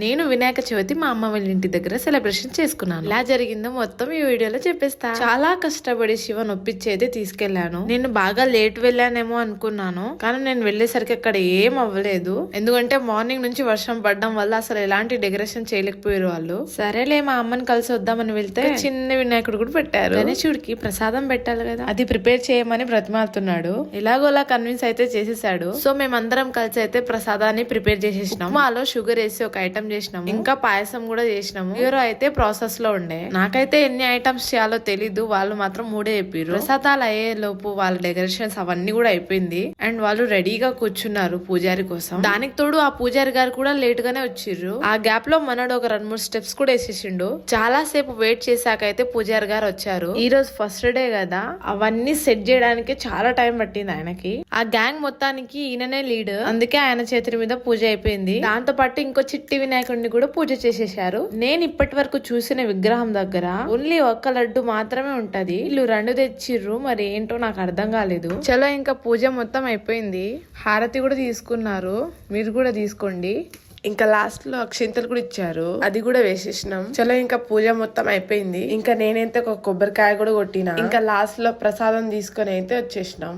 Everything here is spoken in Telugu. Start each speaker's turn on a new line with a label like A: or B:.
A: నేను వినాయక చవితి మా అమ్మ వాళ్ళ ఇంటి దగ్గర సెలబ్రేషన్ చేసుకున్నాను. ఎలా జరిగిందో మొత్తం ఈ వీడియోలో చెప్పేస్తా. చాలా కష్టపడి శివన్ ఒప్పించేది తీసుకెళ్లాను. నేను బాగా లేట్ వెళ్ళానేమో అనుకున్నాను, కానీ నేను వెళ్లేసరికి అక్కడ ఏం అవ్వలేదు. ఎందుకంటే మార్నింగ్ నుంచి వర్షం పడడం వల్ల అసలు ఎలాంటి డెకరేషన్ చేయలేకపోయారు వాళ్ళు. సరేలే మా అమ్మని కలిసి వద్దామని వెళ్తే చిన్న వినాయకుడు కూడా పెట్టారు. గణేశుడికి ప్రసాదం పెట్టాలి కదా, అది ప్రిపేర్ చేయమని బ్రతిమాలుతున్నాడు. ఎలాగోలా కన్విన్స్ అయితే చేసేసాడు. సో మేమందరం కలిసి అయితే ప్రసాదాన్ని ప్రిపేర్ చేసేసినాం. మాలో షుగర్ వేసి ఒక ఐటమ్ చేసినాము, ఇంకా పాయసం కూడా చేసినాము. హీరో అయితే ప్రాసెస్ లో ఉండే. నాకైతే ఎన్ని ఐటమ్స్ చేయాలో తెలీదు, వాళ్ళు మాత్రం 3 చెప్పారు. ప్రసాదాలు అయ్యే లోపు వాళ్ళ డెకరేషన్స్ అవన్నీ కూడా అయిపోయింది అండ్ వాళ్ళు రెడీగా కూర్చున్నారు పూజారి కోసం. దానికి తోడు ఆ పూజారి గారు కూడా లేట్ గానే వచ్చిర్రు. ఆ గ్యాప్ లో మనోడు ఒక 2-3 స్టెప్స్ కూడా వేసేసిండు. చాలా సేపు వెయిట్ చేశాక అయితే పూజారి గారు వచ్చారు. ఈ రోజు ఫస్ట్ డే కదా, అవన్నీ సెట్ చేయడానికి చాలా టైం పట్టింది ఆయనకి. ఆ గ్యాంగ్ మొత్తానికి ఈయననే లీడ్, అందుకే ఆయన చేతుల మీద పూజ అయిపోయింది. దాంతో పాటు ఇంకో చిట్టి వినాయకుడిని కూడా పూజ చేసేశారు. నేను ఇప్పటి వరకు చూసిన విగ్రహం దగ్గర ఓన్లీ ఒక్క లడ్డు మాత్రమే ఉంటది, వీళ్ళు 2 తెచ్చిర్రు. మరి ఏంటో నాకు అర్థం కాలేదు. చలో ఇంకా పూజ మొత్తం అయిపోయింది. హారతి కూడా తీసుకున్నారు, మీరు కూడా తీసుకోండి. ఇంకా లాస్ట్ లో అక్షింతలు కూడా ఇచ్చారు, అది కూడా వేసేసినాం. చలో ఇంకా పూజ మొత్తం అయిపోయింది. ఇంకా నేనైతే ఒక కొబ్బరికాయ కూడా కొట్టినా. ఇంకా లాస్ట్ లో ప్రసాదం తీసుకొని అయితే వచ్చేసినాం.